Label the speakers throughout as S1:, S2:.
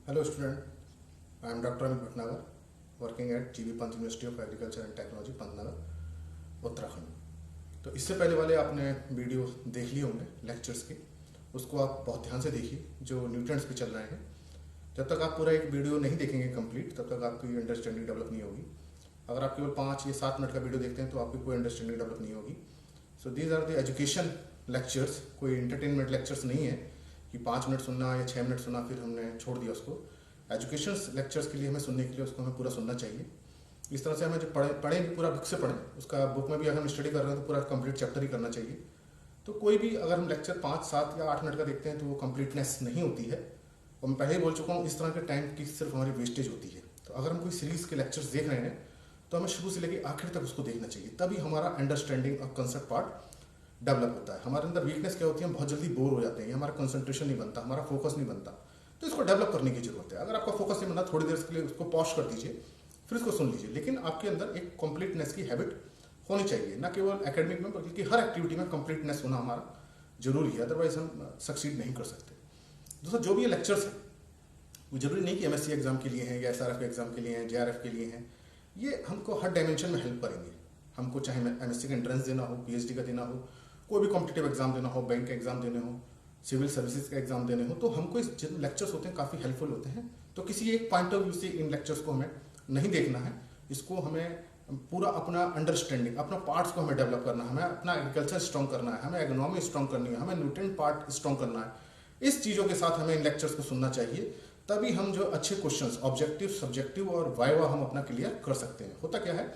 S1: Hello student, I am Dr. Amit Bhatnagar, working at GV Pant University of Agriculture and Technology, Pantnagar, Uttarakhand. तो इससे पहले वाले आपने video देख लिए होंगे लेक्चर्स के, उसको आप बहुत ध्यान से देखिए जो न्यूट्रिएंट्स पे चल रहे हैं। जब तक आप पूरा एक वीडियो नहीं देखेंगे कंप्लीट, तब तक आपकी अंडरस्टैंडिंग डेवलप नहीं होगी। अगर आप केवल 5 या 7 मिनट का वीडियो देखते हैं तो आपकी कोई अंडरस्टैंडिंग डेवलप नहीं होगी। So these are the education lectures, कोई इंटरटेनमेंट लेक्चर्स नहीं है कि 5 मिनट सुनना या 6 मिनट सुना फिर हमने छोड़ दिया उसको। एजुकेशन लेक्चर्स के लिए हमें सुनने के लिए उसको हमें पूरा सुनना चाहिए। इस तरह से हमें जो पढ़ें भी पूरा बुक से पढ़ें, उसका बुक में भी अगर हम स्टडी कर रहे हैं तो पूरा कंप्लीट चैप्टर ही करना चाहिए। तो कोई भी अगर हम लेक्चर 5, 7 या 8 मिनट का देखते हैं तो वो कंप्लीटनेस नहीं होती है। और मैं पहले ही बोल चुका हूँ, इस तरह के टाइम की सिर्फ हमारी वेस्टेज होती है। तो अगर हम कोई सीरीज के लेक्चर्स देख रहे हैं तो हमें शुरू से लेकर आखिर तक उसको देखना चाहिए, तभी हमारा अंडरस्टैंडिंग और कंसेप्ट पार्ट डेवलप होता है। हमारे अंदर वीकनेस क्या होती है, हम बहुत जल्दी बोर हो जाते हैं, हमारा कंसंट्रेशन नहीं बनता, हमारा फोकस नहीं बनता। तो इसको डेवलप करने की जरूरत है। अगर आपका फोकस नहीं बना, थोड़ी देर के लिए उसको पॉज कर दीजिए, फिर इसको सुन लीजिए। लेकिन आपके अंदर एक कंप्लीटनेस की हैबिट होनी चाहिए, ना केवल एकेडमिक में बल्कि हर एक्टिविटी में कंप्लीटनेस होना हमारा जरूरी है, अदरवाइज हम सक्सीड नहीं कर सकते। दोस्तों, जो भी ये लेक्चर्स हैं वो जरूरी नहीं कि एमएससी एग्जाम के लिए हैं या एसआरएफ एग्जाम के लिए हैं, जेआरएफ के लिए हैं। ये हमको हर डायमेंशन में हेल्प करेंगे। हमको चाहे एमएससी का एंट्रेंस देना हो, पीएचडी का देना हो, कोई भी कॉम्पिटिटिव एग्जाम देना हो, बैंक का एग्जाम देने हो, सिविल सर्विसेज का एग्जाम देने हो, तो हमको इस जिन लेक्चर्स होते हैं काफ़ी हेल्पफुल होते हैं। तो किसी एक पॉइंट ऑफ व्यू से इन लेक्चर्स को हमें नहीं देखना है, इसको हमें पूरा अपना अंडरस्टैंडिंग, अपना पार्ट्स को हमें डेवलप करना है, हमें अपना एग्रीकल्चर स्ट्रॉन्ग करना है, हमें एग्रोनॉमी स्ट्रॉन्ग करनी है, हमें न्यूट्रिएंट पार्ट स्ट्रॉन्ग करना है। इस चीज़ों के साथ हमें इन लेक्चर्स को सुनना चाहिए, तभी हम जो अच्छे क्वेश्चंस ऑब्जेक्टिव, सब्जेक्टिव और वाइवा हम अपना क्लियर कर सकते हैं। होता क्या है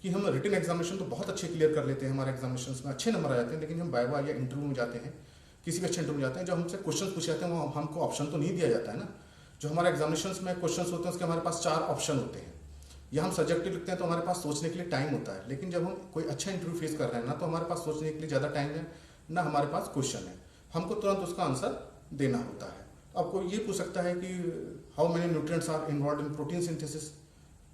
S1: कि हम रिटन एग्जामिनेशन तो बहुत अच्छे क्लियर कर लेते हैं, हमारे एग्जामिनेशन में अच्छे नंबर आ जाते हैं, लेकिन हम वाइवा या इंटरव्यू में जाते हैं, किसी भी अच्छे इंटरव्यू में जाते हैं, जब हमसे क्वेश्चन पूछे जाते हैं वो हमको ऑप्शन तो नहीं दिया जाता है ना। जो हमारे एग्जामिनेशन में क्वेश्चन होते हैं उसके हमारे पास 4 ऑप्शन होते हैं, या हम सब्जेक्टिव लिखते हैं तो हमारे पास सोचने के लिए टाइम होता है। लेकिन जब हम कोई अच्छा इंटरव्यू फेस कर रहे हैं ना, तो हमारे पास सोचने के लिए ज़्यादा टाइम है ना, हमारे पास क्वेश्चन है, हमको तुरंत उसका आंसर देना होता है। आपको ये पूछ सकता है कि how many nutrients are involved in protein synthesis,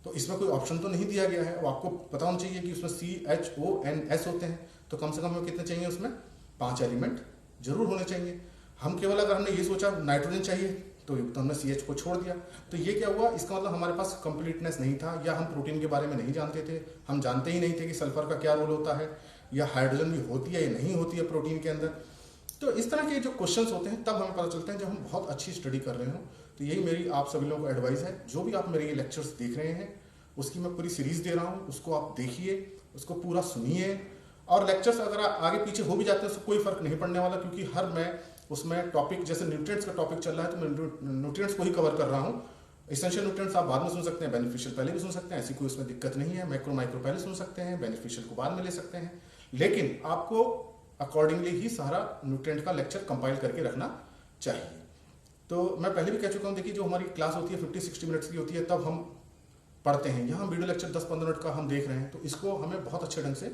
S1: तो इसमें कोई ऑप्शन तो नहीं दिया गया है। अब आपको पता होना चाहिए कि उसमें CHONS होते हैं, तो कम से कम हमें कितने चाहिए, उसमें 5 एलिमेंट जरूर होने चाहिए। हम केवल अगर हमने ये सोचा नाइट्रोजन चाहिए तो हमने CH को छोड़ दिया, तो ये क्या हुआ, इसका मतलब हमारे पास कंप्लीटनेस नहीं था, या हम प्रोटीन के बारे में नहीं जानते थे, हम जानते ही नहीं थे कि सल्फर का क्या रोल होता है, या हाइड्रोजन भी होती है या नहीं होती है प्रोटीन के अंदर। तो इस तरह के जो क्वेश्चंस होते हैं तब हमें पता चलता है जब हम बहुत अच्छी स्टडी कर रहे हो। तो यही मेरी आप सभी लोगों को एडवाइस है, जो भी आप मेरे ये लेक्चर्स देख रहे हैं उसकी मैं पूरी सीरीज दे रहा हूँ, उसको आप देखिए, उसको पूरा सुनिए। और लेक्चर्स अगर आगे पीछे हो भी जाते हैं उससे कोई फर्क नहीं पड़ने वाला, क्योंकि हर मैं उसमें टॉपिक, जैसे न्यूट्रिएंट्स का टॉपिक चल रहा है तो मैं न्यूट्रिएंट्स को ही कवर कर रहा हूँ। एसेंशियल न्यूट्रिएंट्स आप बाद में सुन सकते हैं, बेनिफिशियल पहले भी सुन सकते हैं, ऐसी कोई उसमें दिक्कत नहीं है। मैक्रो माइक्रो पहले सुन सकते हैं, बेनिफिशियल को बाद में ले सकते हैं, लेकिन आपको अकॉर्डिंगली ही सारा न्यूट्रिएंट का लेक्चर कंपाइल करके रखना चाहिए। तो मैं पहले भी कह चुका हूँ, देखिए जो हमारी क्लास होती है 50-60 मिनट्स की होती है, तब हम पढ़ते हैं। यहाँ वीडियो लेक्चर 10-15 मिनट का हम देख रहे हैं, तो इसको हमें बहुत अच्छे ढंग से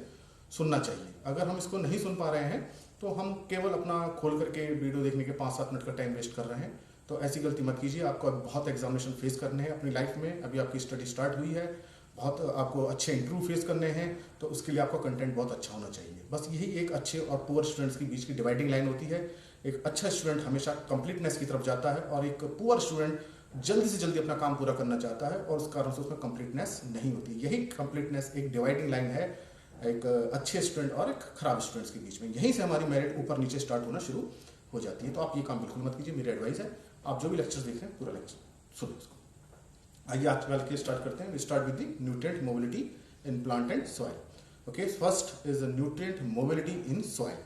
S1: सुनना चाहिए। अगर हम इसको नहीं सुन पा रहे हैं तो हम केवल अपना खोल करके वीडियो देखने के 5-7 मिनट का टाइम वेस्ट कर रहे हैं। तो ऐसी गलती मत कीजिए। आपको बहुत एग्जामिनेशन फेस करने हैं अपनी लाइफ में, अभी आपकी स्टडी स्टार्ट हुई है, बहुत आपको अच्छे इंटरव्यू फेस करने हैं, तो उसके लिए आपका कंटेंट बहुत अच्छा होना चाहिए। बस यही एक अच्छे और पुअर स्टूडेंट्स के बीच की डिवाइडिंग लाइन होती है। एक अच्छा स्टूडेंट हमेशा कंप्लीटनेस की तरफ जाता है, और एक पुअर स्टूडेंट जल्दी से जल्दी अपना काम पूरा करना चाहता है, और उस कारण से उसमें कंप्लीटनेस नहीं होती। यही कंप्लीटनेस एक डिवाइडिंग लाइन है एक अच्छे स्टूडेंट और एक खराब स्टूडेंट्स के बीच में। यहीं से हमारी मेरिट ऊपर नीचे स्टार्ट होना शुरू हो जाती है। तो आप ये काम बिल्कुल मत कीजिए, मेरी एडवाइस है। आप जो भी लेक्चर्स देख रहे हैं पूरा लेक्चर सुनो उसको। आइए आज वाले के स्टार्ट करते हैं। We start with the nutrient mobility in plant and soil. Okay, first is the nutrient mobility in soil.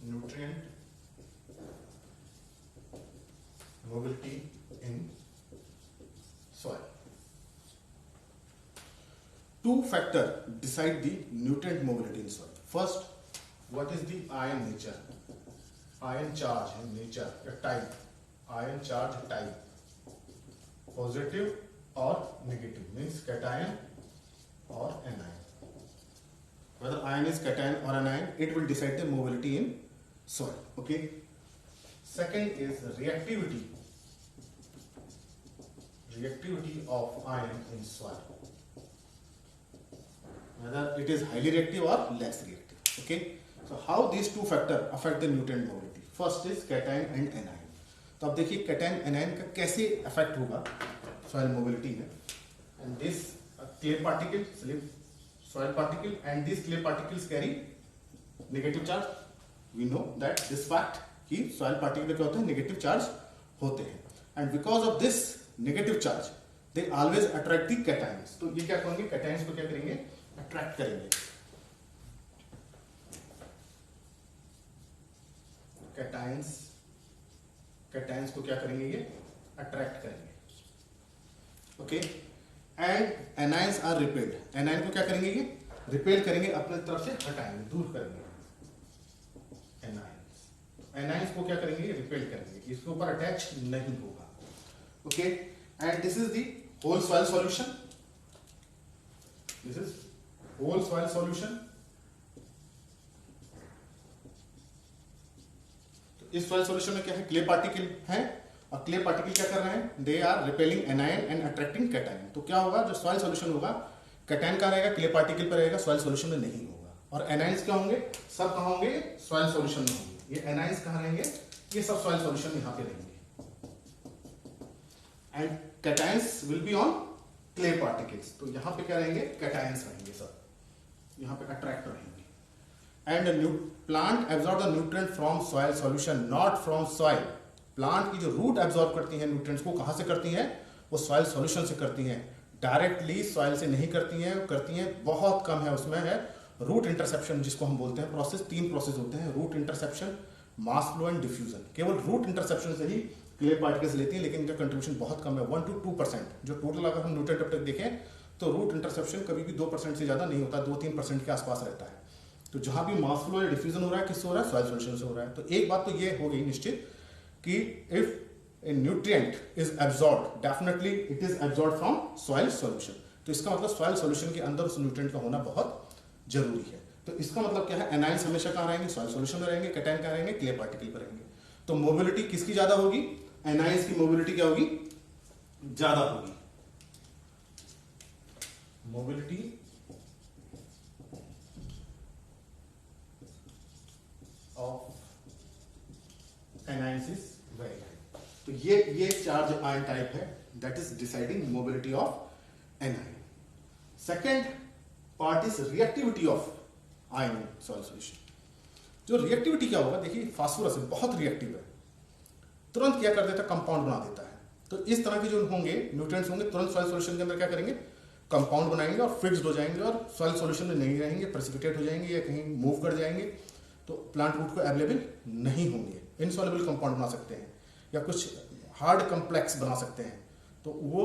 S1: Nutrient mobility in soil. Two factors decide the nutrient mobility in soil. First, what is the ion nature? Ion charge in nature, a type. Ion charge type. Positive or negative means cation or anion. Whether ion is cation or anion, it will decide the mobility in soil. Okay. Second is reactivity. Reactivity of ion in soil. Whether it is highly reactive or less reactive. Okay. So how these two factor affect the nutrient mobility? First is cation and anion. तो अब देखिए cation anion का कैसे affect होगा soil mobility में. And this clay particle, soil particle, and these clay particles carry negative charge. We know that this fact कि soil particle क्या होते हैं, negative charge होते हैं. And because of this negative charge, they always attract the cations. तो ये क्या करेंगे, cations को क्या करेंगे, attract करेंगे. कैटायंस को क्या करेंगे, ये अट्रैक्ट करेंगे. Okay. And anions are repelled. Anion को क्या करेंगे, ये रिपेल करेंगे, अपने तरफ से हटाएंगे, दूर करेंगे. एनायंस को क्या करेंगे, रिपेल करेंगे, इसके ऊपर अटैच नहीं होगा. Okay. And this is the whole soil solution. This is whole soil solution. इस सॉइल सॉल्यूशन में क्या है, क्ले पार्टिकल है, और क्ले पार्टिकल क्या कर रहे हैं, they are repelling anion and attracting cation. तो क्या होगा, जो सॉइल सॉल्यूशन होगा, कैटायन का रहेगा, क्ले पार्टिकल पर रहेगा, सॉइल सॉल्यूशन में नहीं होगा. और एनायंस क्या होंगे, सब कहां होंगे, सॉइल सॉल्यूशन में होंगे. ये एनायंस कहां रहेंगे, ये सब सॉइल सॉल्यूशन में यहां पे रहेंगे. And cations will be on clay particles. तो यहां पे क्या रहेंगे, कैटायंस रहेंगे, सब यहां पे अट्रैक्ट रहेंगे. And plant absorb the nutrient from soil solution, not from soil. Plant की जो रूट एब्जॉर्ब करती हैं न्यूट्रिएंट्स को, कहां से करती हैं, वो सॉइल सॉल्यूशन से करती हैं. डायरेक्टली सॉइल से नहीं करती हैं, करती हैं बहुत कम है. उसमें है रूट इंटरसेप्शन, जिसको हम बोलते हैं प्रोसेस. 3 प्रोसेस होते हैं, root interception, mass flow and diffusion. केवल रूट इंटरसेप्शन से ही क्ले पार्टिकल्स लेती हैं, लेकिन इनका कंट्रीब्यूशन बहुत कम है, 1 to 2%. जो टोटल अगर हम न्यूट्रिएंट अपटेक देखें तो रूट इंटरसेप्शन कभी भी 2% से ज्यादा नहीं होता, 2-3% के आसपास रहता है. तो जहां भी मास फ्लो या डिफ्यूजन हो रहा है, किससे हो रहा है, सॉइल सॉल्यूशन से हो रहा है. तो एक बात तो ये हो गई निश्चित कि if A nutrient is absorbed, definitely it is absorbed from soil solution. तो इसका मतलब सॉइल सॉल्यूशन के अंदर उस न्यूट्रिएंट का होना बहुत जरूरी है. तो इसका मतलब क्या है, एनायंस हमेशा कहां रहेंगे, सॉइल सॉल्यूशन में रहेंगे, कैटायन कहां रहेंगे, क्ले पार्टिकल पर रहेंगे. तो मोबिलिटी किसकी ज्यादा होगी, एनायंस की मोबिलिटी क्या होगी, ज्यादा होगी. Mobility of anions is very high. तो ये चार्ज आयन टाइप है, that is deciding mobility of anion. Second part is reactivity of ion soil solution. जो रिएक्टिविटी क्या होगा, देखिए फास्फोरस बहुत रिएक्टिव है, तुरंत क्या कर देता है, कंपाउंड बना देता है. तो इस तरह के जो होंगे न्यूट्रिएंट्स होंगे, तुरंत सॉइल सॉल्यूशन के अंदर क्या करेंगे, कंपाउंड बनाएंगे और फिक्स्ड हो जाएंगे, और सॉइल सॉल्यूशन में नहीं रहेंगे, प्रेसिपिटेट हो जाएंगे या कहीं मूव कर जाएंगे. तो प्लांट रूट को अवेलेबल नहीं होंगे. इनसॉल्युबल कंपाउंड बना सकते हैं या कुछ हार्ड कॉम्प्लेक्स बना सकते हैं, तो वो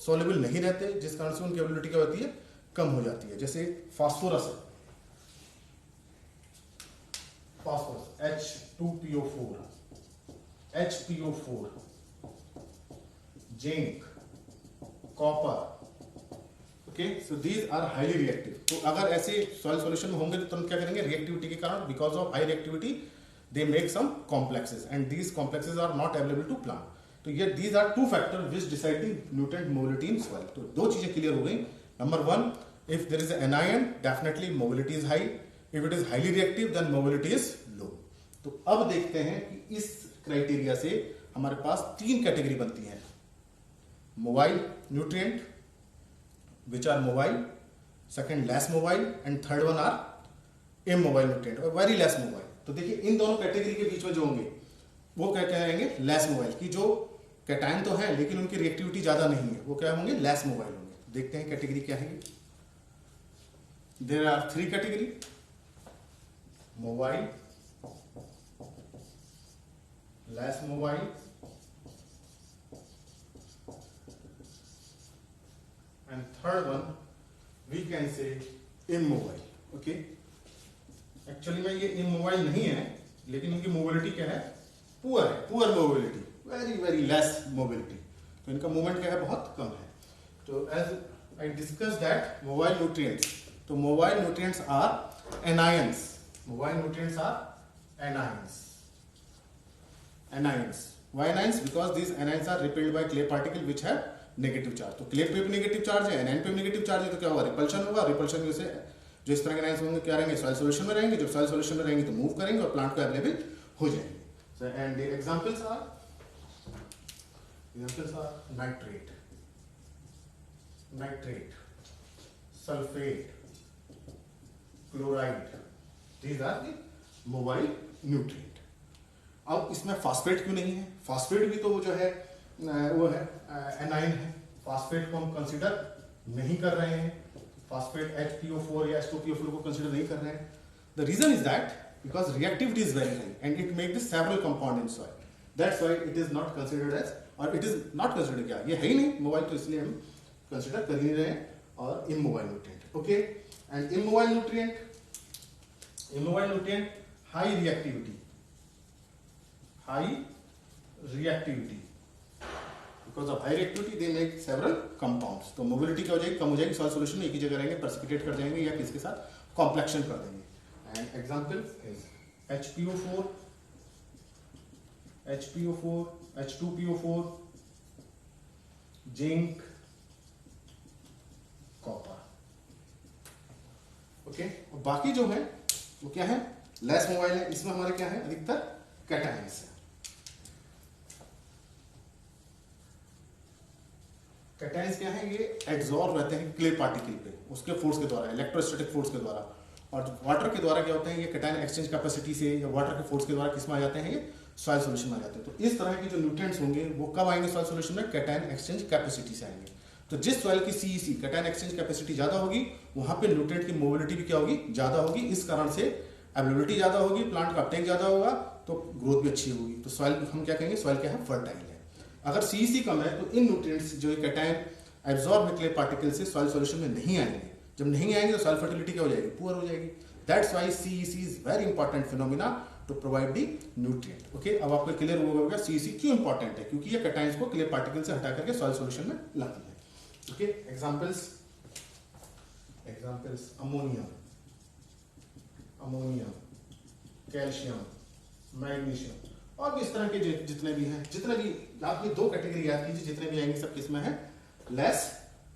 S1: सॉल्युबल नहीं रहते, जिस कारण से उनकी एबिलिटी क्या होती है, कम हो जाती है. जैसे फास्फोरस है, phosphorus H2PO4, zinc, copper. Okay, so these are highly reactive. तो अगर ऐसे सॉइल सॉल्यूशन में होंगे तो तुम क्या करेंगे, रिएक्टिविटी के कारण, because of high reactivity they make some complexes and these complexes are not available to plant. तो ये these are 2 factors which decide the nutrient mobility in soil. तो 2 चीजें क्लियर हो गई. Number 1, if there is an anion, definitely mobility is high. If it is highly reactive, then mobility is low. तो अब देखते हैं कि इस क्राइटेरिया से हमारे पास 3 कैटेगरी बनती हैं. Mobile nutrient which are mobile, second less mobile, and third one are immobile nutrient or very less mobile. तो देखिए इन दोनों कैटेगरी के बीच में जो होंगे वो क्या कहेंगे, लेस मोबाइल. की जो कैटायन तो है लेकिन उनकी रिएक्टिविटी ज्यादा नहीं है, वो क्या होंगे, लेस मोबाइल होंगे. देखते हैं कैटेगरी क्या है. There are 3 category, mobile, less mobile and third one we can say immobile. okay, actually में ये इमोबाइल नहीं है, लेकिन इनकी मोबिलिटी क्या है, पुअर है, poor mobility, very very less mobility. तो इनका मूवमेंट क्या है, बहुत कम है. तो as I discuss that mobile nutrients, तो mobile nutrients are anions. Mobile nutrients are anions. Anions, why anions, because these anions are repelled by clay particle which have negative charge. तो क्ले पे भी नेगेटिव चार्ज है, anion पे भी negative charge है, तो क्या होगा, रिपल्शन होगा. रिपल्शन की वजह से जो इस तरह के लाइन्स होंगे क्या रहेंगे, सॉइल सॉल्यूशन में रहेंगे। जब सॉइल सॉल्यूशन में रहेंगे तो मूव करेंगे और प्लांट को अवेलेबल हो जाएंगे। And the examples are nitrate, sulphate, chloride, these are the mobile nutrient. अब इसमें फास्फेट क्यों नहीं है? फास्फेट भी तो वो जो है वो है एनाइन है, फास्फेट को हम कंसीडर नहीं कर रहे हैं। फास्फेट HPO4 या H2PO4 को कंसीडर नहीं कर रहे हैं। The reason is that because reactivity is very high and it make the several compound in soil, that's why it is not considered as, और इट इज नॉट कंसीडर्ड क्या, ये है ही नहीं मोबाइल, तो इसलिए हम कंसीडर कर ही नहीं रहे हैं, और immobile nutrient. Okay, and immobile nutrient high reactivity, because of high reactivity they make several compounds. तो मोबिलिटी क्या हो जाएगी, कम हो जाएगी, सॉइल सॉल्यूशन में एक ही जगह रहेंगे, प्रेसिपिटेट कर जाएंगे या किसके साथ कॉम्प्लेक्शन कर देंगे। And example is HPO4, H2PO4, zinc, copper. Okay, और बाकी जो है वो क्या है, लेस मोबाइल है। इसमें हमारे क्या है, अधिकतर कैटायंस है। कैटायंस क्या है, ये एड्सॉर्ब रहते हैं क्ले पार्टिकल पे, उसके फोर्स के द्वारा, इलेक्ट्रोस्टैटिक फोर्स के द्वारा। और वाटर के द्वारा क्या होते हैं, ये कैटायन एक्सचेंज कैपेसिटी से या वाटर के फोर्स के द्वारा किस में आ जाते हैं, ये सॉइल सॉल्यूशन में आ जाते हैं। तो इस तरह के जो न्यूट्रिएंट्स होंगे वो कब आएंगे सॉइल सॉल्यूशन में, कैटायन एक्सचेंज कैपेसिटी से आएंगे। तो जिस सॉइल की CEC कैटायन एक्सचेंज कैपेसिटी ज्यादा होगी, वहां पे न्यूट्रिएंट की मोबिलिटी भी क्या होगी, ज्यादा होगी। इस कारण से अवेलेबिलिटी ज्यादा होगी, प्लांट का अपटेक ज्यादा होगा, तो ग्रोथ भी अच्छी होगी। तो सॉइल हम क्या कहेंगे, सॉइल क्या है, फर्टाइल है। अगर CEC कम है तो इन न्यूट्रिएंट्स जो कैटायन एब्जॉर्ब क्ले पार्टिकल से सॉइल सॉल्यूशन में नहीं आएंगे। जब नहीं आएंगे तो सॉइल फर्टिलिटी क्या हो जाएगी, पुअर हो जाएगी। That's why CEC is very important phenomena to provide the nutrient. Okay, अब आपको क्लियर होगा CEC क्यों इंपॉर्टेंट है, क्योंकि ये कैटायंस को क्ले पार्टिकल से हटा करके सॉइल सॉल्यूशन में लाती है। Okay, examples ammonium, calcium, magnesium, और भी इस तरह के जितने भी हैं, जितने भी आपकी दो कैटेगरी याद कीजिए, जितने भी आएंगे सब किसमें है, लेस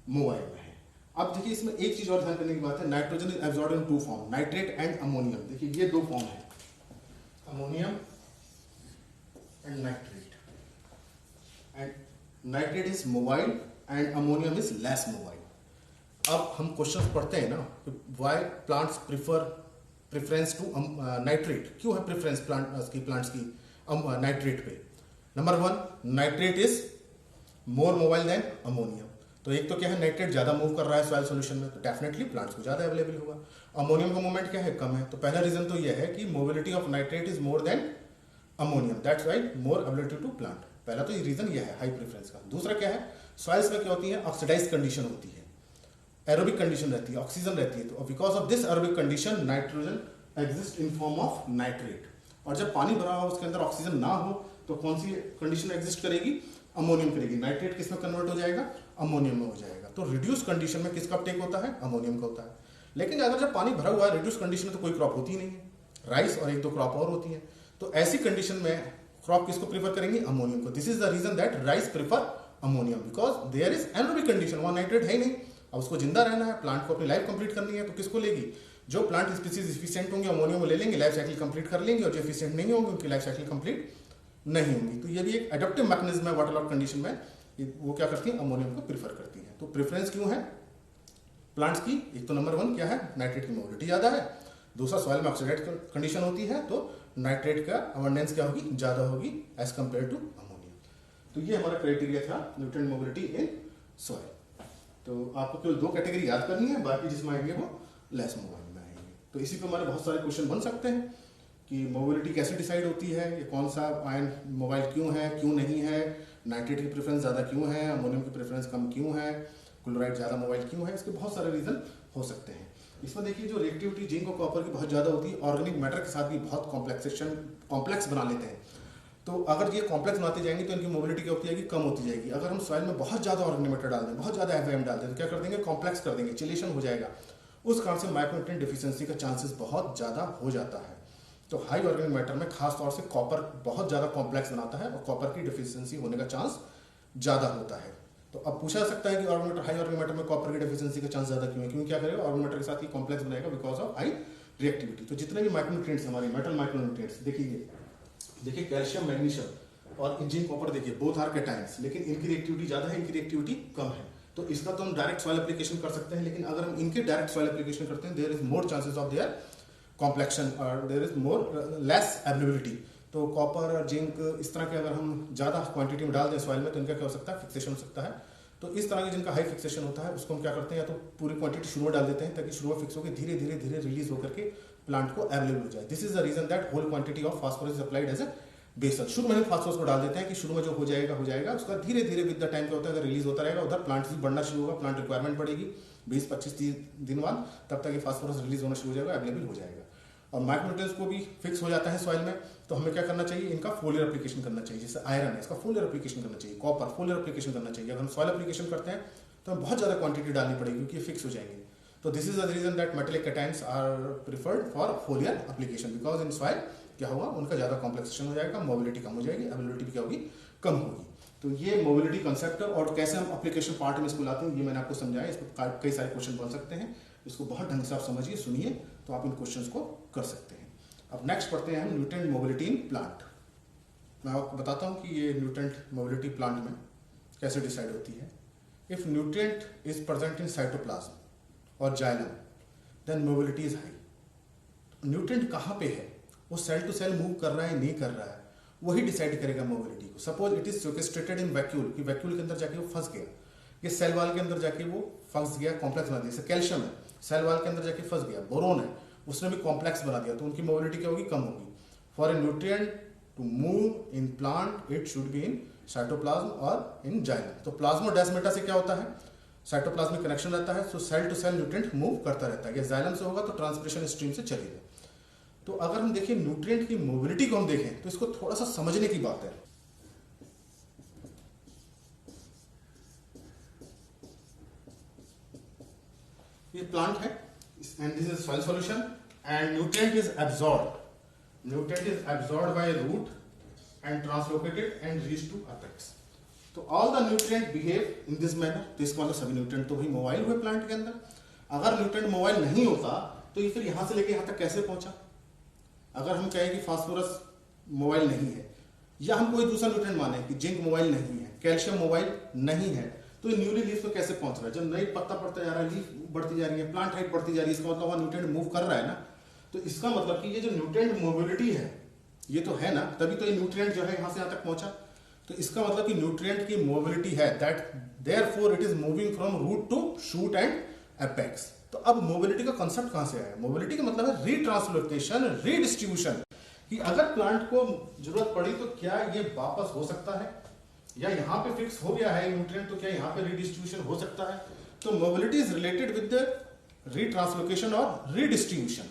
S1: मोबाइल में है। अब देखिए इसमें एक चीज और ध्यान करने की बात है, nitrogen is absorbed in two form, nitrate and ammonium. देखिए ये दो फॉर्म है, ammonium and nitrate, and nitrate is mobile and ammonium is less mobile. अब हम क्वेश्चन पढ़ते हैं ना, why plants preference to nitrate, क्यों है प्रेफरेंस प्लांट्स की नाइट्रेट पे। Number 1, nitrate is more mobile than ammonium. तो एक तो क्या है, नाइट्रेट ज्यादा मूव कर रहा है सॉइल सॉल्यूशन में, तो डेफिनेटली प्लांट्स को ज्यादा अवेलेबल होगा। अमोनियम का मूवमेंट क्या है, कम है। तो पहला रीजन तो यह है कि mobility of nitrate is more than ammonium, that's why more availability to plant. पहला तो ये रीजन यह है हाई प्रेफरेंस का। दूसरा क्या है, सॉइल्स में क्या होती है, ऑक्सीडाइज कंडीशन होती है, एरोबिक कंडीशन रहती है, ऑक्सीजन रहती है। तो because of this aerobic condition nitrogen exist in form of nitrate. और जब पानी भरा हो उसके अंदर ऑक्सीजन ना हो तो कौन सी कंडीशन एग्जिस्ट करेगी, अमोनियम करेगी। नाइट्रेट किस में कन्वर्ट हो जाएगा, अमोनियम में हो जाएगा। तो रिड्यूस कंडीशन में किसका अपटेक होता है, अमोनियम का होता है। लेकिन अगर जब पानी भरा हुआ है रिड्यूस कंडीशन में तो कोई क्रॉप होती ही नहीं है, राइस और एक दो क्रॉप और होती है। तो ऐसी कंडीशन में क्रॉप किसको प्रीफर करेंगे, अमोनियम को। This is the reason that rice prefer ammonium, because there is anaerobic condition, वहां नाइट्रेट है ही नहीं। अब उसको जिंदा रहना है, प्लांट को अपनी लाइफ कंप्लीट करनी है, तो किसको लेगी, जो प्लांट स्पीसीज इफिशिएंट होंगे अमोनियम को ले लेंगे, लाइफ साइकिल कंप्लीट कर लेंगे, और जो इफिशिएंट नहीं होंगे उनकी लाइफ साइकिल कंप्लीट नहीं होंगी। तो ये भी एक एडप्टिव मैकेनिज्म है वाटर लॉट कंडीशन में, वो क्या करती है, अमोनियम को प्रीफर करती है। तो प्रेफरेंस क्यों है प्लांट्स की, एक तो नंबर 1 क्या है, नाइट्रेट की मोबिलिटी ज्यादा है। दूसरा सॉइल में ऑक्सीडाइज कंडीशन होती है, तो नाइट्रेट का अबंडेंस क्या होगी, ज्यादा होगी एज कंपेयर टू अमोनियम। तो ये हमारा क्राइटेरिया था न्यूट्रिएंट मोबिलिटी इन सॉइल। तो आपको केवल 2 कैटेगरी याद करनी है, बाकी जिसमें आएंगे वो लेस मोबाइल में आएंगे। तो इसी पे हमारे बहुत सारे क्वेश्चन बन सकते हैं कि मोबिलिटी कैसे डिसाइड होती है, ये कौन सा आयन मोबाइल क्यों है, क्यों नहीं है, नाइट्रेट की प्रेफरेंस ज़्यादा क्यों है, अमोनियम की प्रेफरेंस कम क्यों है, क्लोराइड ज़्यादा मोबाइल क्यों है। इसके बहुत सारे रीजन हो सकते हैं। इसमें देखिए जो रिएक्टिविटी जिंक और कॉपर की बहुत ज़्यादा होती है, ऑर्गेनिक मैटर के साथ भी बहुत कॉम्प्लेक्स बना लेते हैं। तो अगर ये कॉम्प्लेक्स बनाते जाएंगे तो इनकी मोबिलिटी क्या होती जाएगी, कम होती जाएगी। अगर हम सॉइल में बहुत ज़्यादा ऑर्गेनिक मैटर डाल दें, बहुत ज़्यादा एफआईएम डाल दें, तो क्या कर देंगे, कॉम्प्लेक्स कर देंगे, चिलेशन हो जाएगा। उस कारण से माइक्रोन्यूट्रिएंट डिफिशियंसी का चांसेस बहुत ज़्यादा हो जाता है। तो हाई ऑर्गेनिक मैटर में खास तौर से कॉपर बहुत ज़्यादा कॉम्प्लेक्स बनाता है और कॉपर की डिफिशियंसी होने का चांस ज़्यादा होता है। तो अब पूछा सकता है कि organ matter, high organ matter में कॉपर की डेफिशिएंसी का चांस ज्यादा क्यों है? क्योंकि क्या करेगा, ऑर्गन मैटर के साथ ही कॉम्प्लेक्स बनाएगा बिकॉज ऑफ हाई रिएक्टिविटी। तो जितने भी माइक्रोन्यूट्रिएंट्स हमारे मेटल माइक्रोन्यूट्रिएंट्स देखिए कैल्शियम, मैग्नीशियम और जिंक, कॉपर, देखिए बोथ आर कैटायंस, लेकिन इनकी रिएक्टिविटी ज्यादा है, इनकी रिएक्टिविटी कम है। तो इसका तो हम डायरेक्ट सॉइल एप्लीकेशन कर सकते हैं, लेकिन अगर हम इनके डायरेक्ट सॉइल एप्लीकेशन करते हैं, there is more chances of there complexation और there is more less ability. तो कॉपर और जिंक इस तरह के अगर हम ज्यादा क्वांटिटी में डाल दें सॉइल में, तो इनका क्या हो सकता है, फिक्सेशन हो सकता है। तो इस तरह के जिनका हाई फिक्सेशन होता है उसको हम क्या करते हैं, या तो पूरी क्वांटिटी शुरू में डाल देते हैं ताकि शुरू में फिक्स होकर धीरे धीरे धीरे रिलीज होकर के प्लांट को अवेलेबल हो जाए। This is the reason that whole quantity of phosphorus is applied as a basal. शुरू में हम फास्फोरस को डाल देते हैं कि शुरू में जो हो जाएगा, उसका धीरे धीरे विद द टाइम क्या होता है, अगर रिलीज होता रहेगा उधर प्लांट भी बढ़ना शुरू होगा, प्लांट रिक्वायरमेंट बढ़ेगी 20-25-30 दिन बाद, तब तक ये फास्फोरस रिलीज होना शुरू हो जाएगा, अवेलेबल हो जाएगा। और माइक्रोन्यूट्रिएंट्स को भी फिक्स हो जाता है सॉइल में, तो हमें क्या करना चाहिए, इनका फोलियर एप्लीकेशन करना चाहिए। जैसे आयरन है, इसका फोलियर एप्लीकेशन करना चाहिए, कॉपर फोलियर एप्लीकेशन करना चाहिए। अगर हम सॉइल एप्लीकेशन करते हैं तो हमें बहुत ज्यादा क्वांटिटी डालनी पड़ेगी क्योंकि ये फिक्स हो जाएंगे। तो this is the reason that metallic cations are preferred for foliar application, because in soil क्या होगा, उनका ज्यादा कॉम्प्लेक्सेशन हो जाएगा, मोबिलिटी कम हो जाएगी, एबिलिटी भी क्या होगी, कम होगी। तो ये मोबिलिटी कंसेप्ट है, और कैसे हम एप्लीकेशन पार्ट में इसको लाते हैं ये मैंने आपको समझाया। इस पर कई सारे क्वेश्चन बन सकते हैं, इसको बहुत ढंग से आप समझिए, सुनिए, तो आप इन क्वेश्चंस को कर सकते हैं। अब नेक्स्ट पढ़ते हैं हम न्यूट्रिएंट मोबिलिटी इन प्लांट। मैं आपको बताता हूं कि ये न्यूट्रिएंट मोबिलिटी प्लांट में कैसे डिसाइड होती है। If nutrient is present in cytoplasm और xylem, then mobility is high. Nutrient कहाँ पे है, वो सेल टू सेल मूव कर रहा है नहीं कर रहा है, वही डिसाइड करेगा मोबिलिटी को। Suppose it is sequestrated in vacuole, कि वैक्यूल के अंदर जाके वो फंस गया, ये सेल वाल के अंदर जाके वो फंस गया, कॉम्प्लेक्स बना दिया। जैसे कैल्शियम है, सेल वाल के अंदर जाके फंस गया, बोरोन है, उसने भी कॉम्प्लेक्स बना दिया, तो उनकी मोबिलिटी क्या होगी, कम होगी। For a nutrient to move in plant it should be in cytoplasm और इन जाइलम। तो प्लाज्मोडेस्माटा से क्या होता है, साइटोप्लाज्मिक कनेक्शन रहता है, so cell to cell nutrient move करता रहता है। ये जाइलम से होगा तो ट्रांसपिरेशन स्ट्रीम से चलेगा। तो अगर हम देखें न्यूट्रिएंट की मोबिलिटी को हम देखें तो इसको थोड़ा सा समझने की बात है। ये प्लांट है and this is soil solution and nutrient is absorbed by root and translocated and reach to apex. तो all the nutrient behave in this manner. तो इसका मतलब सभी न्यूट्रिएंट तो भी मोबाइल हुए प्लांट के अंदर। अगर न्यूट्रिएंट मोबाइल नहीं होता तो ये फिर यहां से लेके यहां तक कैसे पहुंचा। अगर हम कहें कि फास्फोरस मोबाइल नहीं है, या हम कोई दूसरा न्यूट्रिएंट माने कि जिंक मोबाइल नहीं है, कैल्शियम मोबाइल नहीं है, तो ये न्यूली लीफ तो कैसे पहुंच रहा है। जब नई पत्ता पड़ता जा रहा है, लीफ बढ़ती जा रही है, प्लांट हाइट बढ़ती जा रही है, इसका मतलब वहां न्यूट्रिएंट मूव कर रहा है ना। तो इसका मतलब कि ये जो न्यूट्रिएंट मोबिलिटी है ये तो है ना, तभी तो ये न्यूट्रिएंट जो है यहां से यहां तक पहुंचा। तो इसका मतलब कि न्यूट्रिएंट की मोबिलिटी है, that therefore it is moving from root to shoot and apex. तो अब मोबिलिटी का कांसेप्ट कहां से आया। मोबिलिटी का मतलब है रीट्रांसलोकेशन, रीडिस्ट्रीब्यूशन, कि अगर प्लांट को जरूरत पड़ी तो क्या ये वापस हो सकता है, या यहां पे फिक्स हो गया है न्यूट्रिएंट तो क्या यहां पे रीडिस्ट्रीब्यूशन हो सकता है। तो mobility is related with the retranslocation और रीडिस्ट्रीब्यूशन।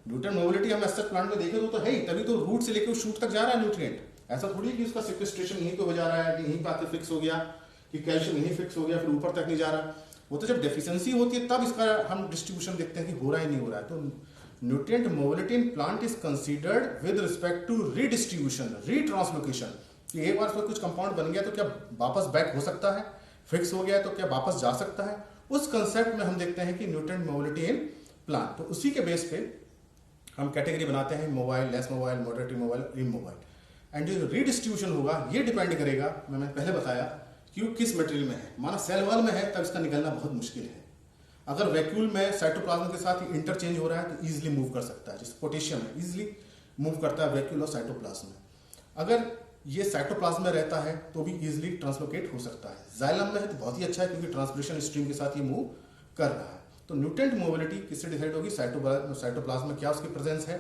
S1: न्यूट्रिएंट मोबिलिटी हम ऐसे प्लांट में देखें तो है ही, तभी तो रूट से लेकर शूट तक जा रहा है न्यूट्रिएंट। ऐसा थोड़ी है कि उसका सिक्वेस्ट्रेशन यहीं पे हो जा रहा है, कि यहीं पे आके फिक्स हो गया, कि कैल्शियम यहीं फिक्स हो गया फिर ऊपर तक नहीं जा रहा। वो तो जब डेफिशिएंसी होती है तब इसका हम डिस्ट्रीब्यूशन देखते हैं कि हो रहा है नहीं हो रहा है। तो nutrient mobility in plant is considered with respect to redistribution, retranslocation. कि एक बार कोई कुछ कंपाउंड बन गया तो क्या वापस बैक हो सकता है, फिक्स हो गया तो क्या वापस जा सकता है। उस कंसेप्ट में हम देखते हैं कि न्यूट्रिएंट मोबिलिटी इन प्लांट। तो उसी के बेस पे हम कैटेगरी बनाते हैं, mobile, less mobile, moderately mobile, immobile. And जो रीडिस्ट्रीब्यूशन होगा ये डिपेंड करेगा, मैंने पहले बताया, कि वो किस मटेरियल में है। माना सेल वॉल में है तब इसका निकलना बहुत मुश्किल है। अगर वैक्यूल में साइटोप्लाज्म के साथ ही इंटरचेंज हो रहा है तो इजीली मूव कर सकता है। जैसे पोटेशियम है, इजीली मूव करता है वैक्यूल और साइटोप्लाज्म में। अगर ये साइटोप्लाज्म में रहता है तो भी इजीली ट्रांसलोकेट हो सकता है। जाइलम में है तो बहुत ही अच्छा है क्योंकि ट्रांसपिरेशन स्ट्रीम के साथ ये मूव कर रहा है। तो न्यूट्रिएंट मोबिलिटी किससे डिसाइड होगी, साइटोप्लाज्म में क्या उसकी प्रेजेंस है,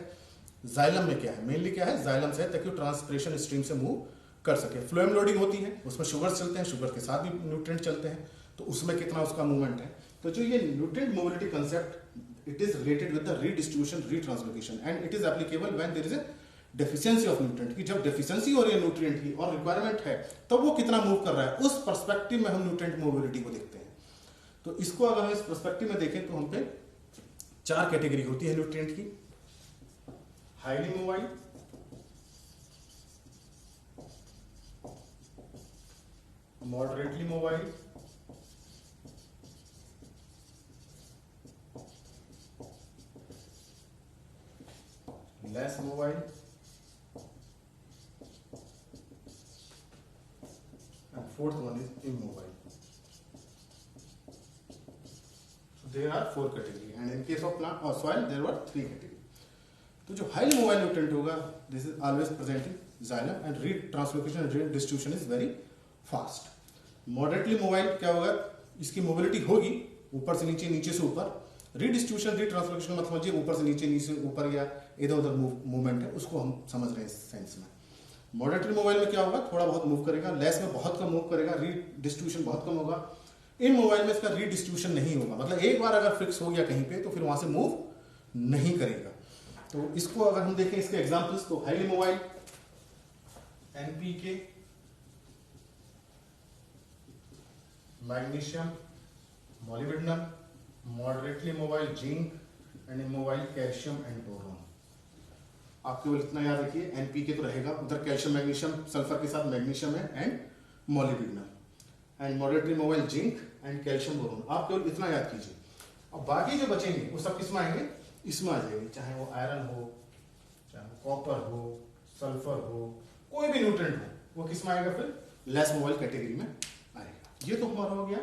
S1: जाइलम में क्या है, मेनली क्या है, जाइलम से है, ताकि वो ट्रांसपिरेशन स्ट्रीम से मूव कर सके। फ्लोएम लोडिंग होती है, उसमें शुगर चलते हैं, शुगर के साथ भी न्यूट्रिएंट चलते हैं, तो उसमें कितना उसका मूवमेंट है। तो जो ये nutrient mobility concept, it is related with the redistribution, retranslocation, and it is applicable when there is a deficiency of nutrient. की जब डेफिशिएंसी हो रही है न्यूट्रिएंट की और रिक्वायरमेंट है तो वो कितना मूव कर रहा है, उस पर्सपेक्टिव में हम न्यूट्रिएंट मोबिलिटी को देखते हैं। तो इसको अगर हम इस पर्सपेक्टिव में देखें तो हम पे 4 कैटेगरी होती है न्यूट्रिएंट की। Highly mobile, moderately mobile, less mobile, and fourth one is immobile. So there are 4 categories, and in case of plant or soil there were 3 categories. तो जो highly mobile nutrient होगा, this is always present in xylem and retranslocation and redistribution is very fast. Moderately mobile क्या होगा, इसकी mobility होगी ऊपर से नीचे, नीचे से ऊपर. रीडिस्ट्रीब्यूशन रीट्रांसलोकेशन मतलब समझिए ऊपर से नीचे, नीचे ऊपर या इधर उधर मूवमेंट है, उसको हम समझ रहे हैं इस सेंस में. मॉडरेटली मोबाइल में क्या होगा, थोड़ा बहुत मूव करेगा, लेस में बहुत कम मूव करेगा, रीडिस्ट्रीब्यूशन बहुत कम होगा. इन मोबाइल में इसका रीडिस्ट्रीब्यूशन नहीं होगा, मतलब एक बार अगर फिक्स हो गया कहीं पे तो फिर वहां से मूव नहीं करेगा. तो इसको अगर हम देखें इसके एग्जांपल्स, तो highly mobile NPK, magnesium, molybdenum, moderately mobile zinc and immobile calcium and boron. आप केवल इतना याद रखिए, एनपीके तो रहेगा, उधर कैल्शियम मैग्नीशियम सल्फर के साथ मैग्नीशियम है and molybdenum, and moderately mobile zinc and calcium boron. आप केवल इतना याद कीजिए. अब बाकी जो बचेंगे वो सब किसमें आएंगे, इसमें आ जाएंगे, चाहे वो आयरन हो, चाहे वो कॉपर हो, सल्फर हो, कोई भी न्यूट्रिएंट हो, वो किसमें आएगा, फिर लेस मोबाइल कैटेगरी में आएगा. ये तो हमारा हो गया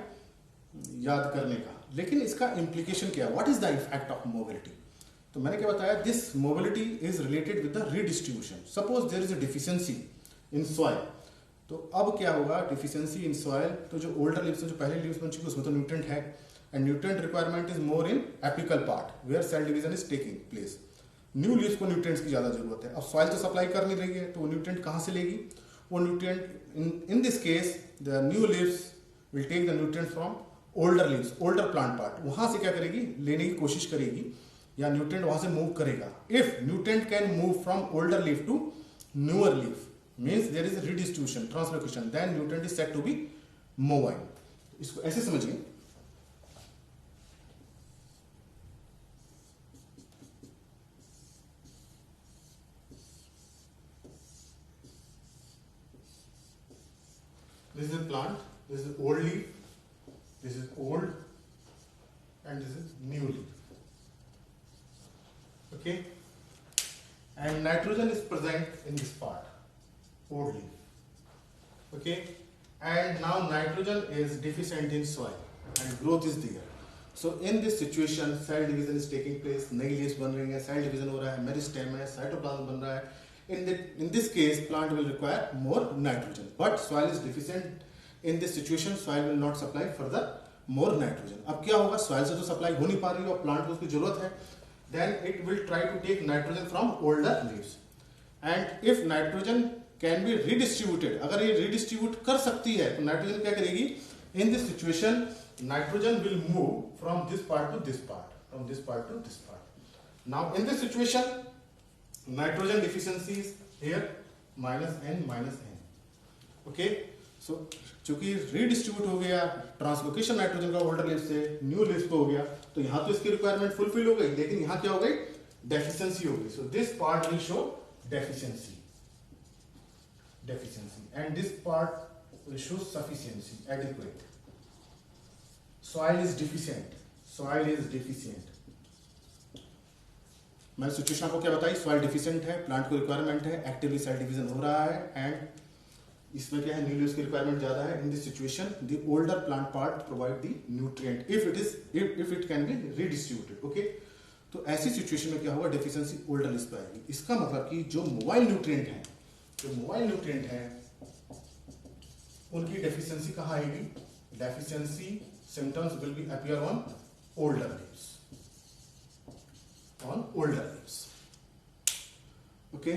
S1: याद करने का. लेकिन इसका इंप्लीकेशन क्या है, what is the effect of mobility. तो मैंने क्या बताया, this mobility is related with the redistribution. Suppose there is a deficiency in soil, तो अब क्या होगा, डिफिशियंसी इन सॉइल, तो जो ओल्डर लीव्स जो पहले लीव्स बन चुकी उसमें तो न्यूट्रिएंट है, and nutrient requirement is more in apical part where cell division is taking place. New leaves को न्यूट्रिएंट्स की ज्यादा जरूरत है. अब सॉइल तो सप्लाई कर नहीं रही है, तो वो न्यूट्रिएंट कहां से लेगी, वो nutrient in this case the new leaves will take the nutrient from older leaves, older plant part, वहां से क्या करेगी, लेने की कोशिश करेगी, या न्यूट्रिएंट वहां से मूव करेगा. If nutrient can move from older leaf to newer leaf, means there is redistribution, translocation, then nutrient is said to be mobile. इसको ऐसे समझिए, this is a plant, this is old leaf, this is old, and this is new leaf. Okay, and nitrogen is present in this part, old leaf. Okay, and now nitrogen is deficient in soil and growth is there. So in this situation cell division is taking place, नई leaves बन रही हैं, cell division हो रहा है, meristem है, cytoplasm बन रहा है. In this case plant will require more nitrogen, but soil is deficient. In this situation soil will not supply further more nitrogen. अब क्या होगा, soil से तो सप्लाई हो नहीं पा रही है और प्लांट को उसकी जरूरत है, then it will try to take nitrogen from older leaves. And if nitrogen can be redistributed, अगर ये redistribute कर सकती है तो nitrogen क्या करेगी, in this situation nitrogen will move from this part to this part, from this part to this part. Now in this situation nitrogen deficiency is here minus n. Okay, so चूंकि redistribute हो गया, translocation nitrogen का older leaf से new leaf को हो गया, तो यहां तो इसकी रिक्वायरमेंट फुलफिल हो गई, लेकिन यहां क्या हो गई, डेफिशिएंसी हो गई. So this part will show deficiency and this part will show sufficiency, adequate. Soil is deficient. मैंने सिचुएशन आपको क्या बताई, सॉइल डिफिशिएंट है, प्लांट को रिक्वायरमेंट है, एक्टिवली सेल डिवीजन हो रहा है, एंड इसमें क्या है, न्यू लीव्स की रिक्वायरमेंट ज्यादा है. In this situation the older plant part provide the nutrient if it can be redistributed. Okay, तो ऐसी सिचुएशन में क्या होगा, डेफिशिएंसी ओल्डर लीव्स पे आएगी. इसका मतलब कि जो मोबाइल न्यूट्रिएंट है उनकी डेफिशिएंसी कहां आएगी, deficiency symptoms will be appear on older leaves, okay.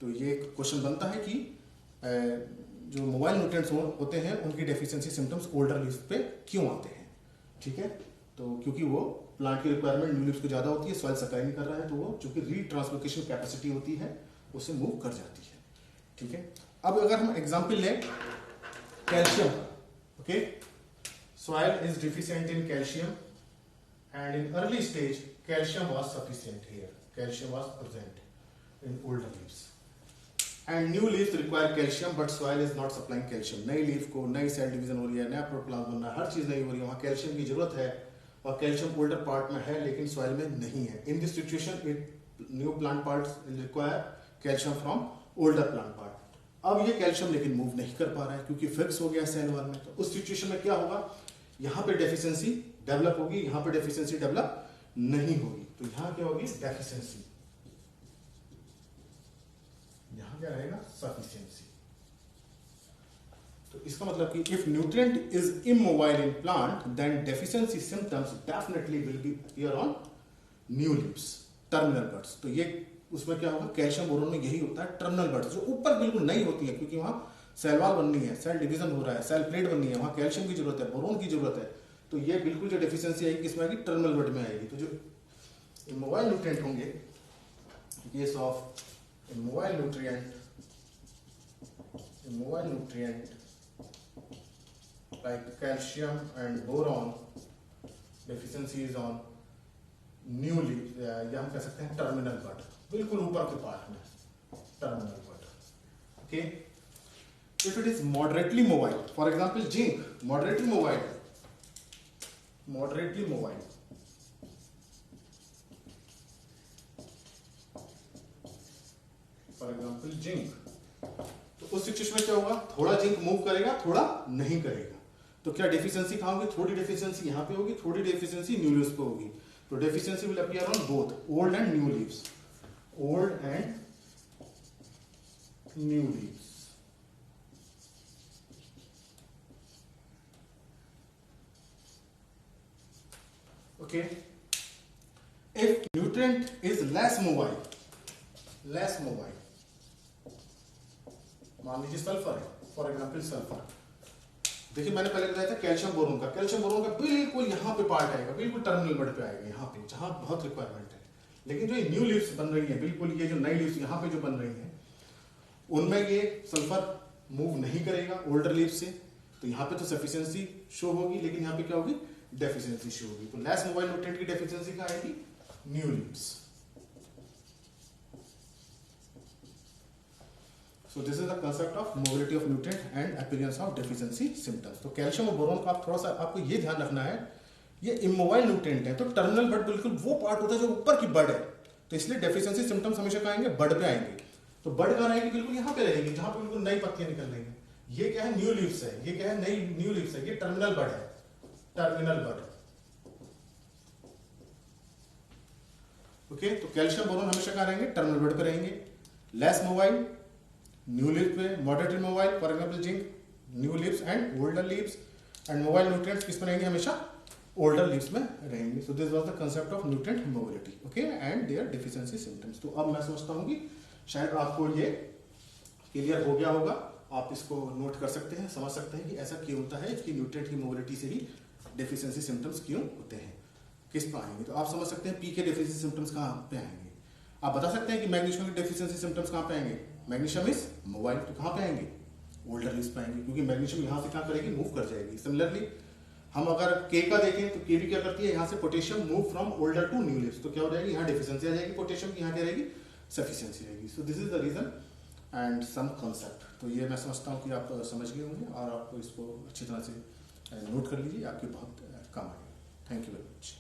S1: तो ये क्वेश्चन बनता है कि जो मोबाइल न्यूट्रिएंट्स होते हैं उनकी डेफिशिएंसी सिम्टम्स ओल्डर लीव्स पे क्यों आते हैं. ठीक है, तो क्योंकि वो प्लांट की रिक्वायरमेंट न्यू लीव्स को ज्यादा होती है, सॉइल सप्लाई नहीं कर रहा है, तो वो चूंकि रीट्रांसलोकेशन कैपेसिटी होती है उससे मूव कर जाती है. ठीक है, अब अगर हम एग्जांपल लें calcium. Okay, soil is deficient in calcium and in early stage calcium was sufficient here, calcium was present in older leaves. And new leaves require calcium but soil is not supplying calcium. नई leaf को नई cell division हो रही है, नया protoplasm बन रहा है, हर चीज नई हो रही है, वहां कैल्शियम की जरूरत है और कैल्शियम ओल्डर पार्ट में है लेकिन सॉइल में नहीं है। In this situation it new plant parts require calcium from older plant part. अब ये कैल्शियम लेकिन मूव नहीं कर पा रहा है क्योंकि फिक्स हो गया सेल वॉल में। तो उस सिचुएशन में क्या होगा, यहाँ पे डेफिशिएंसी डेवलप होगी, यहाँ पे डेफिशिएंसी डेवलप नहीं होगी। तो यहाँ क्या होगी, डेफिशिएंसी, यहां क्या रहेगा, सफिशिएंसी। तो इसका मतलब कि if nutrient is immobile in plant then deficiency symptoms definitely will be appear on new leaves, terminal buds. तो ये उसमें क्या होगा, कैल्शियम बोरोन में यही होता है, टर्मिनल बड्स जो ऊपर बिल्कुल नहीं होती है क्योंकि वहां सेल वॉल बननी है, सेल डिवीजन हो रहा है, सेल प्लेट बननी है, वहां कैल्शियम की जरूरत है, बोरोन की जरूरत है। तो ये बिल्कुल जो डेफिशिएंसी आएगी किसमें आएगी, टर्मिनल बड में आएगी। तो जो इमोबाइल न्यूट्रिएंट होंगे, case of immobile nutrient like calcium and boron deficiency is on new leaf, या हम कह सकते हैं टर्मिनल बड, बिल्कुल ऊपर के पार्ट में terminal bud. Okay, if it is moderately mobile, for example zinc, moderately mobile, for example zinc, तो उस सिचुएशन में क्या होगा, थोड़ा जिंक मूव करेगा, थोड़ा नहीं करेगा। तो क्या डेफिशिएंसी कहां होगी, थोड़ी डेफिशिएंसी यहां पे होगी, थोड़ी डेफिशिएंसी न्यू लीव्स पे होगी। तो deficiency will appear on both old and new leaves, old and new leaves. Okay, if nutrient is less mobile, मान लीजिए सल्फर है, फॉर एग्जांपल सल्फर। देखिए मैंने पहले बताया था कैल्शियम बोरोन का, बिल्कुल यहाँ पे पार्ट आएगा, बिल्कुल टर्मिनल बड पे आएगा, यहाँ पे जहां बहुत रिक्वायरमेंट है। लेकिन जो ये न्यू लीव्स बन रही है, बिल्कुल ये जो नई लीव्स यहाँ पे जो बन रही है, उनमें ये सल्फर मूव नहीं करेगा ओल्डर लीव्स से। तो यहाँ पे तो सफिशियंसी शो होगी, लेकिन यहाँ पे क्या होगी, डेफिशिएंसी शो होगी। तो लेस मोबाइल न्यूट्रिएंट की डेफिशिएंसी क्या आएगी, new leaves. So this is the concept of mobility of nutrient and appearance of deficiency symptoms. तो कैल्शियम और बोरोन का आप थोड़ा सा आपको ये ध्यान रखना है, ये इमोबाइल न्यूट्रिएंट है। तो टर्मिनल बड बिल्कुल वो पार्ट होता है जो ऊपर की बड है, तो इसलिए डेफिशिएंसी सिम्टम्स हमेशा कहाँ आएंगे, बड पे आएंगे। तो बड कहाँ रहेगी, बिल्कुल यहाँ पे रहेगी जहां पे बिल्कुल नई पत्तियां निकल रही है। ये क्या है, न्यू लीव्स है, ये क्या है, नई न्यू लीव्स है, ये टर्मिनल बड है, टर्मिनल बड। ओके, तो कैल्शियम बोरोन हमेशा कहाँ रहेंगे, टर्मिनल बड पे रहेंगे। लेस मोबाइल न्यू लीव्स पे, moderately mobile for example zinc, new leaves and older leaves, and mobile nutrients किस में रहेंगे, हमेशा ओल्डर लीव्स में रहेंगे। So this was the concept of nutrient mobility, okay, and their deficiency symptoms. तो अब मैं समझता हूं कि शायद आपको ये क्लियर हो गया होगा, आप इसको नोट कर सकते हैं, समझ सकते हैं कि ऐसा क्यों होता है कि न्यूट्रिएंट की मोबिलिटी से ही डेफिशिएंसी सिम्टम्स क्यों होते हैं, किस पर आएंगे। तो आप समझ सकते हैं पी के डेफिशिएंसी सिम्टम्स कहाँ पे आएंगे। आप बता सकते हैं कि मैग्नीशियम के डेफिशिएंसी सिम्टम्स कहाँ पे आएंगे, मैग्नीशियम इज मोबाइल, तो कहाँ पे आएंगे, ओल्डर लीव्स पे आएंगे, क्योंकि मैग्नीशियम यहाँ से क्या करेगी, मूव कर जाएगी। सिमिलरली हम अगर के का देखें तो के भी क्या करती है, यहाँ से potassium move from older to new leaves, तो क्या हो जाएगी, यहाँ डेफिशिएंसी आ जाएगी पोटेशियम की, यहाँ क्या रहेगी, सफिशिएंसी रहेगी। So this is the reason and some concept. तो ये मैं समझता हूँ कि आप समझ गए होंगे और आप इसको अच्छी तरह से नोट कर लीजिए, आपके बहुत काम आएगा। Thank you very much.